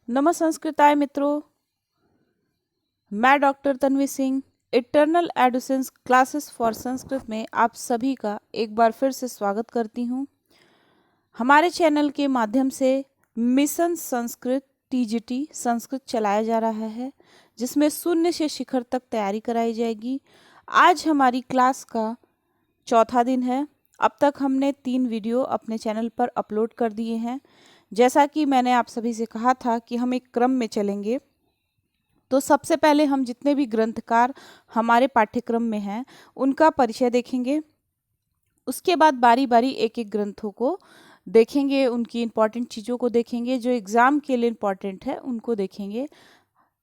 नमः संस्कृताय मित्रों, मैं doctor Tanvi Singh eternal adolescence classes for Sanskrit में आप सभी का एक बार फिर से स्वागत करती हूँ। हमारे चैनल के माध्यम से मिशन संस्कृत टीजीटी संस्कृत चलाया जा रहा है, जिसमें शून्य से शिखर तक तैयारी कराई जाएगी। आज हमारी क्लास का चौथा दिन है। अब तक हमने 3 वीडियो अपने चैनल पर अपलोड कर दिए हैं। जैसा कि मैंने आप सभी से कहा था कि हम एक क्रम में चलेंगे, तो सबसे पहले हम जितने भी ग्रंथकार हमारे पाठ्यक्रम में हैं उनका परिचय देखेंगे। उसके बाद बारी बारी एक एक ग्रंथों को देखेंगे, उनकी इम्पॉर्टेंट चीज़ों को देखेंगे, जो एग्ज़ाम के लिए इम्पॉर्टेंट है उनको देखेंगे।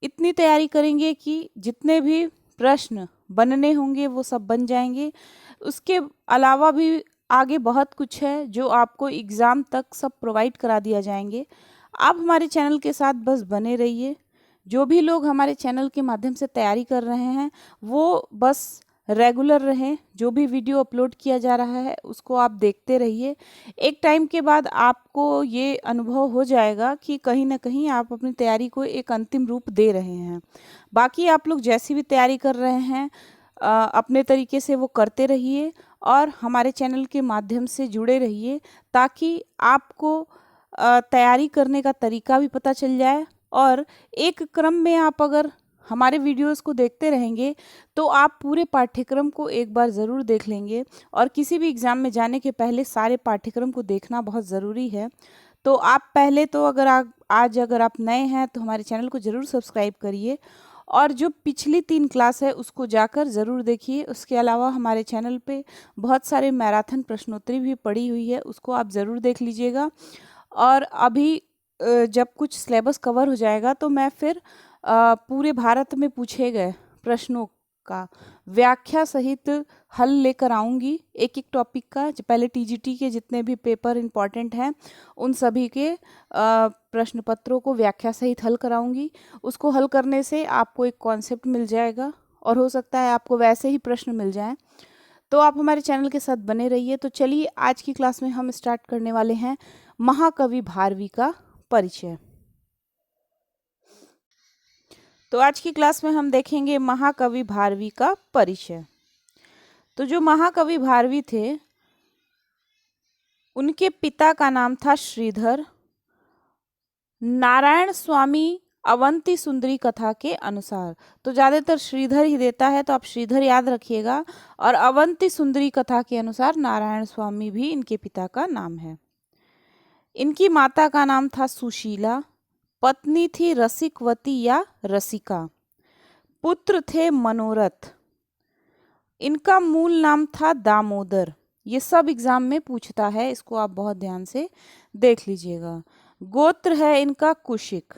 इतनी तैयारी करेंगे कि जितने भी प्रश्न बनने होंगे वो सब बन जाएंगे। उसके अलावा भी आगे बहुत कुछ है जो आपको एग्ज़ाम तक सब प्रोवाइड करा दिया जाएंगे। आप हमारे चैनल के साथ बस बने रहिए। जो भी लोग हमारे चैनल के माध्यम से तैयारी कर रहे हैं वो बस रेगुलर रहें। जो भी वीडियो अपलोड किया जा रहा है उसको आप देखते रहिए। एक टाइम के बाद आपको ये अनुभव हो जाएगा कि कहीं ना कहीं आप अपनी तैयारी को एक अंतिम रूप दे रहे हैं। बाकी आप लोग जैसी भी तैयारी कर रहे हैं अपने तरीके से वो करते रहिए और हमारे चैनल के माध्यम से जुड़े रहिए, ताकि आपको तैयारी करने का तरीका भी पता चल जाए। और एक क्रम में आप अगर हमारे वीडियोस को देखते रहेंगे तो आप पूरे पाठ्यक्रम को एक बार ज़रूर देख लेंगे। और किसी भी एग्ज़ाम में जाने के पहले सारे पाठ्यक्रम को देखना बहुत ज़रूरी है। तो आप पहले तो अगर आप नए हैं तो हमारे चैनल को ज़रूर सब्सक्राइब करिए और जो पिछली 3 क्लास है उसको जाकर ज़रूर देखिए। उसके अलावा हमारे चैनल पे बहुत सारे मैराथन प्रश्नोत्तरी भी पड़ी हुई है, उसको आप ज़रूर देख लीजिएगा। और अभी जब कुछ सिलेबस कवर हो जाएगा तो मैं फिर पूरे भारत में पूछे गए प्रश्नों का व्याख्या सहित हल लेकर आऊँगी एक एक टॉपिक का। पहले टीजीटी के जितने भी पेपर इम्पॉर्टेंट हैं उन सभी के प्रश्न पत्रों को व्याख्या सहित हल कराऊंगी। उसको हल करने से आपको एक कॉन्सेप्ट मिल जाएगा और हो सकता है आपको वैसे ही प्रश्न मिल जाएं। तो आप हमारे चैनल के साथ बने रहिए। तो चलिए आज की क्लास में हम स्टार्ट करने वाले हैं महाकवि भारवी का परिचय। तो आज की क्लास में हम देखेंगे महाकवि भारवी का परिचय। तो जो महाकवि भारवी थे उनके पिता का नाम था श्रीधर। नारायण स्वामी अवंती सुंदरी कथा के अनुसार, तो ज़्यादातर श्रीधर ही देता है तो आप श्रीधर याद रखिएगा। और अवंती सुंदरी कथा के अनुसार नारायण स्वामी भी इनके पिता का नाम है। इनकी माता का नाम था सुशीला, पत्नी थी रसिकवती या रसिका, पुत्र थे मनोरथ। इनका मूल नाम था दामोदर। ये सब एग्जाम में पूछता है, इसको आप बहुत ध्यान से देख लीजिएगा। गोत्र है इनका कुशिक।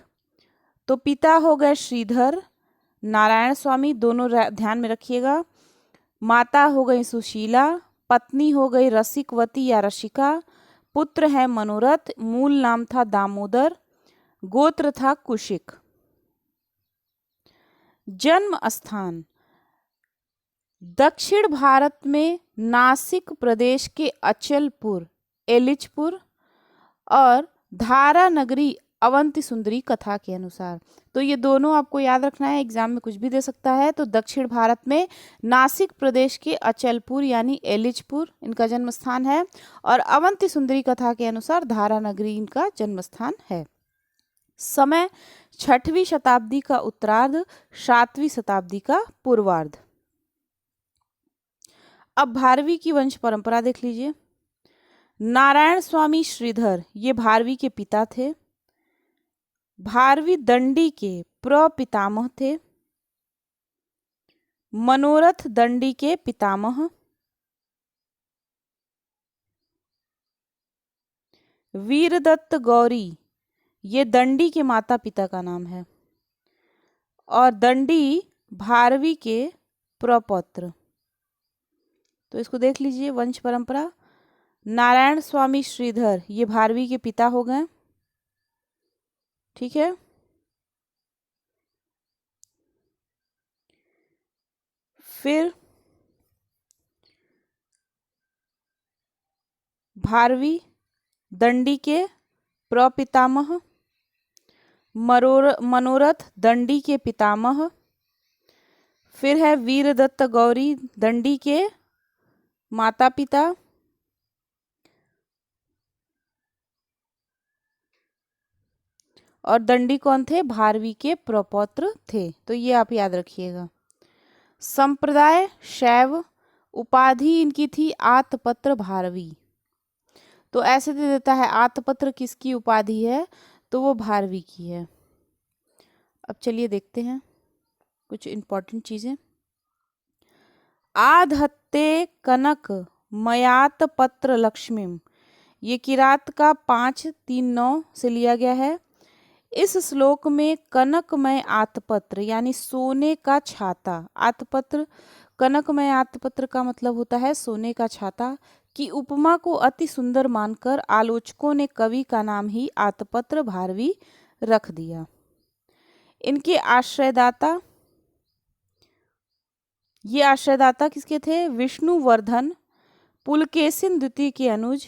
तो पिता हो गए श्रीधर, नारायण स्वामी, दोनों ध्यान में रखिएगा। माता हो गई सुशीला, पत्नी हो गई रसिकवती या रसिका, पुत्र है मनोरथ, मूल नाम था दामोदर, गोत्र था कुशिक। जन्म स्थान दक्षिण भारत में नासिक प्रदेश के अचलपुर, एलिचपुर और धारा नगरी अवंती सुंदरी कथा के अनुसार। तो ये दोनों आपको याद रखना है, एग्जाम में कुछ भी दे सकता है। तो दक्षिण भारत में नासिक प्रदेश के अचलपुर यानी एलिचपुर इनका जन्म स्थान है और अवंती सुंदरी कथा के अनुसार धारा नगरी इनका जन्म स्थान है। समय 6वीं शताब्दी का उत्तरार्ध, 7वीं शताब्दी का पूर्वार्ध। अब भारवी की वंश परंपरा देख लीजिए। नारायण स्वामी श्रीधर ये भारवी के पिता थे। भारवी दंडी के प्रपितामह थे। मनोरथ दंडी के पितामह। वीरदत्त गौरी ये दंडी के माता पिता का नाम है और दंडी भारवी के प्रपौत्र। तो इसको देख लीजिए वंश परंपरा। नारायण स्वामी श्रीधर ये भारवी के पिता हो गए, ठीक है। फिर भारवी दंडी के प्रपितामह मनोरथ दंडी के पितामह। फिर है वीरदत्त गौरी दंडी के माता पिता। और दंडी कौन थे? भारवी के प्रपौत्र थे। तो ये आप याद रखिएगा। संप्रदाय शैव, उपाधि इनकी थी आतपत्र भारवी। तो ऐसे दे देता है आतपत्र किसकी उपाधि है, तो वो भारवी की है। अब चलिए देखते हैं कुछ इंपॉर्टेंट चीजें। आधत्ते कनक मयात पत्र लक्ष्मीम, ये किरात का 5-3-9 से लिया गया है। इस श्लोक में कनकमय आतपत्र यानी सोने का छाता, आतपत्र कनकमय आतपत्र का मतलब होता है सोने का छाता, की उपमा को अति सुंदर मानकर आलोचकों ने कवि का नाम ही आतपत्र भारवी रख दिया। इनके आश्रयदाता, ये आश्रयदाता किसके थे? विष्णुवर्धन, पुलकेशिन द्वितीय के अनुज,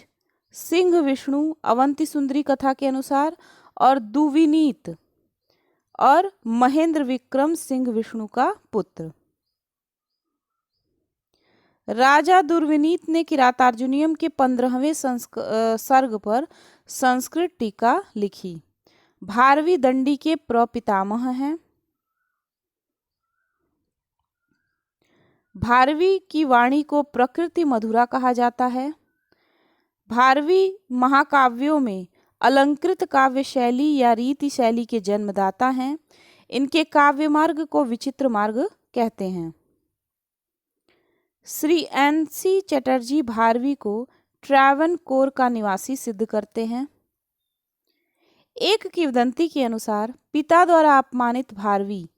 सिंह विष्णु अवंती सुंदरी कथा के अनुसार, और दुविनीत और महेंद्र विक्रम सिंह विष्णु का पुत्र। राजा दुर्विनीत ने किरातार्जुनीयम के 15वें सर्ग पर संस्कृत टीका लिखी। भारवी दंडी के प्रपितामह हैं। भारवी की वाणी को प्रकृति मधुरा कहा जाता है। भारवी महाकाव्यों में अलंकृत काव्य शैली या रीति शैली के जन्मदाता हैं। इनके काव्य मार्ग को विचित्र मार्ग कहते हैं। श्री NC चटर्जी भारवी को ट्रैवनकोर का निवासी सिद्ध करते हैं। एक किंवदंती के अनुसार पिता द्वारा अपमानित भारवी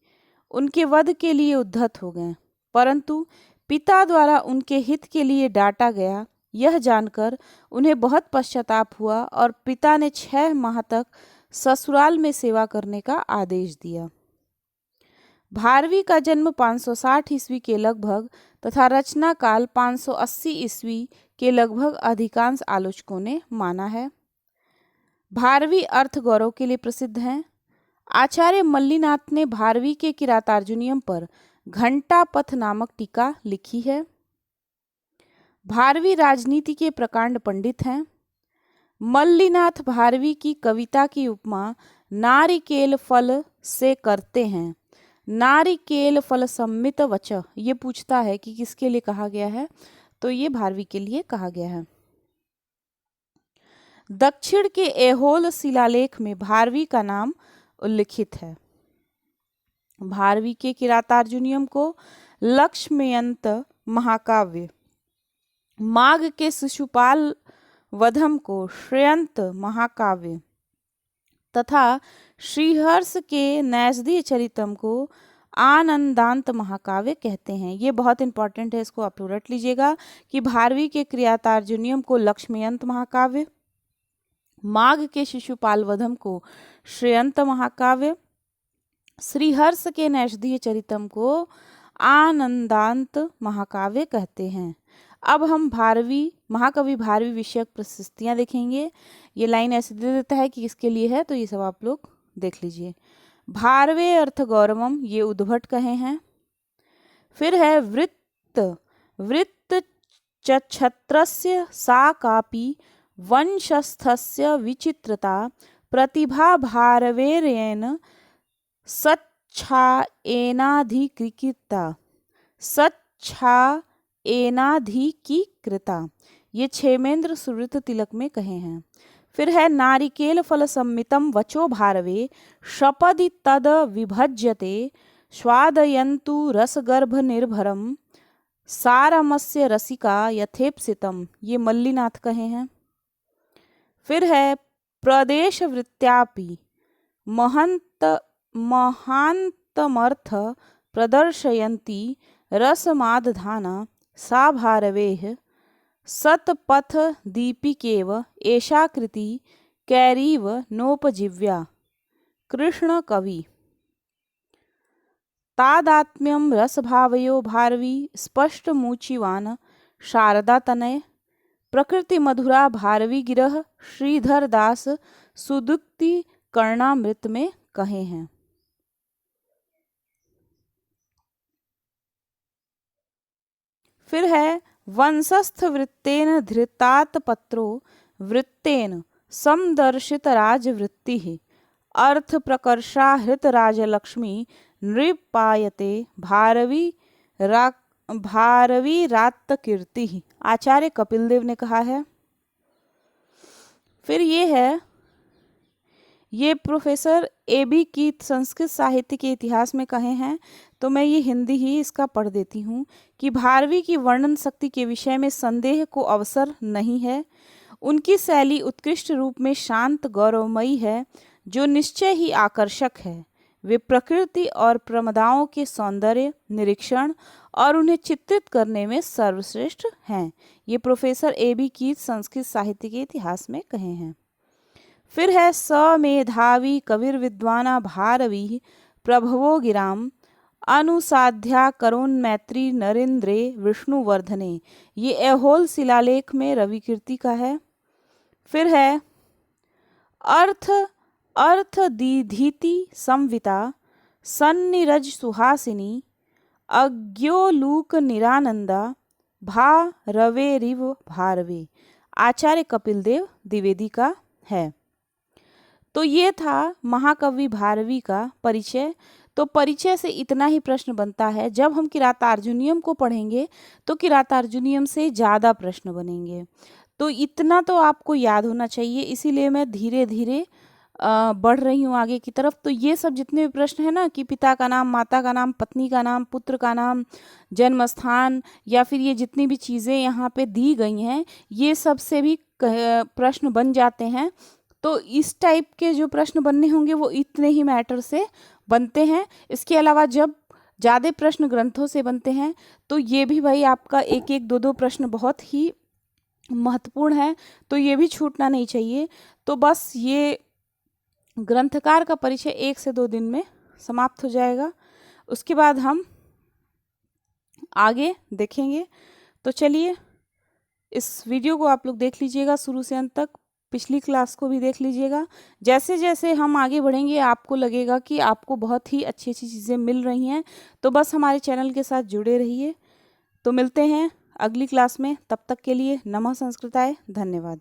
उनके वध के लिए उद्धत हो गए, परंतु पिता द्वारा उनके हित के लिए डांटा गया। यह जानकर उन्हें बहुत पश्चाताप हुआ और पिता ने 6 माह तक ससुराल में सेवा करने का आदेश दिया। भारवी का जन्म 560 ईस्वी के लगभग तथा रचना काल 580 ईस्वी के लगभग अधिकांश आलोचकों ने माना है। भारवी अर्थ गौरव के लिए प्रसिद्ध हैं। आचार्य मल्लिनाथ ने भारवी के किरातार्जुनीयम पर घंटापथ नामक टीका लिखी है। भारवी राजनीति के प्रकांड पंडित हैं। मल्लिनाथ भारवी की कविता की उपमा नारिकेल फल से करते हैं। नारिकेल फल सम्मित वच, ये पूछता है कि किसके लिए कहा गया है, तो ये भारवी के लिए कहा गया है। दक्षिण के ऐहोल शिलालेख में भारवी का नाम उल्लिखित है। भारवी के किरातार्जुनीयम को लक्ष्मयंत महाकाव्य, माघ के शिशुपाल वधम को श्रेयंत महाकाव्य तथा श्रीहर्ष के नैषधीय चरितम को आनंदांत महाकाव्य कहते हैं। ये बहुत इंपॉर्टेंट है, इसको आप लोग रट लीजिएगा कि भारवी के किरातार्जुनीयम को लक्ष्मयंत महाकाव्य, माघ के शिशुपाल वधम को श्रेयंत महाकाव्य, श्रीहर्ष के नैषधीय चरितम को आनंदांत महाकाव्य कहते हैं। अब हम भारवी महाकवि भारवी विषयक प्रशस्तियां देखेंगे। ये लाइन ऐसे दे देता है कि किसके लिए है, तो ये सब आप लोग देख लीजिए। भारवे अर्थ गौरवम, ये उद्भट कहे हैं। फिर है वृत्त छत्रस्य सा कापि वंशस्थस्य विचित्रता प्रतिभा भारवेरेण सच्छाएनाधिकृता, सच्छाएनाधिकृता, ये क्षेमेंद्र सुवृत तिलक में कहे हैं। फिर है नारिकेल फल सम्मितम वचो भारवे शपदि तद विभज्यते स्वादयन्तु रसगर्भ निर्भरम सारमस्य रसिका यथेप्सितम, ये मल्लिनाथ कहे हैं। फिर है प्रदेश वृत्त्यापि महान्तमर्थ प्रदर्शयन्ति रसमादधाना सा भारवेः सतपथ दीपिकेव एषा कृति कैरीव नोपजीव्या, कृष्ण कवि। तादात्म्यम रसभावयो भारवी स्पष्ट मूचिवान शारदा तनय, प्रकृति मधुरा भारवी गिरह श्रीधर दास सुदुक्ति कर्णामृत में कहे हैं। फिर है वंशस्थ वृत्तेन धृतात पत्रो वृत्तेन समदर्शित राजवृत्ति अर्थ प्रकर्षा हृत राजलक्ष्मी नृपायते भारवी भारवी रात कीर्ति, आचार्य कपिल देव ने कहा है। फिर ये प्रोफेसर A.B. कीथ संस्कृत साहित्य के इतिहास में कहे हैं, तो मैं ये हिंदी ही इसका पढ़ देती हूँ कि भारवी की वर्णन शक्ति के विषय में संदेह को अवसर नहीं है। उनकी शैली उत्कृष्ट रूप में शांत गौरवमयी है, जो निश्चय ही आकर्षक है। वे प्रकृति और प्रमदाओं के सौंदर्य निरीक्षण और उन्हें चित्रित करने में सर्वश्रेष्ठ हैं। ये प्रोफेसर A.B. कीथ संस्कृत साहित्य के इतिहास में कहे हैं। फिर है समेधावी कविर विद्वाना भारवी प्रभवो गिराम अनुसाध्या करोन मैत्री नरेंद्रे विष्णुवर्धने, ये ऐहोल शिलालेख में रवि कीर्ति का है। फिर है अर्थ दीधीति संविता सन्निरज सुहासिनी अज्ञोलूक निरानंदा भा रवे रिव भारवे, आचार्य कपिल देव द्विवेदी का है। तो ये था महाकवि भारवी का परिचय। तो परिचय से इतना ही प्रश्न बनता है। जब हम किरातार्जुनीयम को पढ़ेंगे तो किरातार्जुनीयम से ज़्यादा प्रश्न बनेंगे। तो इतना तो आपको याद होना चाहिए, इसीलिए मैं धीरे धीरे बढ़ रही हूँ आगे की तरफ। तो ये सब जितने भी प्रश्न है ना कि पिता का नाम, माता का नाम, पत्नी का नाम, पुत्र का नाम, जन्म स्थान, या फिर ये जितनी भी चीज़ें यहाँ पे दी गई हैं, ये सब से भी प्रश्न बन जाते हैं। तो इस टाइप के जो प्रश्न बनने होंगे वो इतने ही मैटर से बनते हैं। इसके अलावा जब ज़्यादा प्रश्न ग्रंथों से बनते हैं तो ये भी भाई आपका एक एक दो दो प्रश्न बहुत ही महत्वपूर्ण है, तो ये भी छूटना नहीं चाहिए। तो बस ये ग्रंथकार का परिचय 1 से 2 दिन में समाप्त हो जाएगा। उसके बाद हम आगे देखेंगे। तो चलिए इस वीडियो को आप लोग देख लीजिएगा शुरू से अंत तक, पिछली क्लास को भी देख लीजिएगा। जैसे जैसे हम आगे बढ़ेंगे आपको लगेगा कि आपको बहुत ही अच्छी अच्छी चीज़ें मिल रही हैं। तो बस हमारे चैनल के साथ जुड़े रहिए। तो मिलते हैं अगली क्लास में, तब तक के लिए नमः संस्कृताय, धन्यवाद।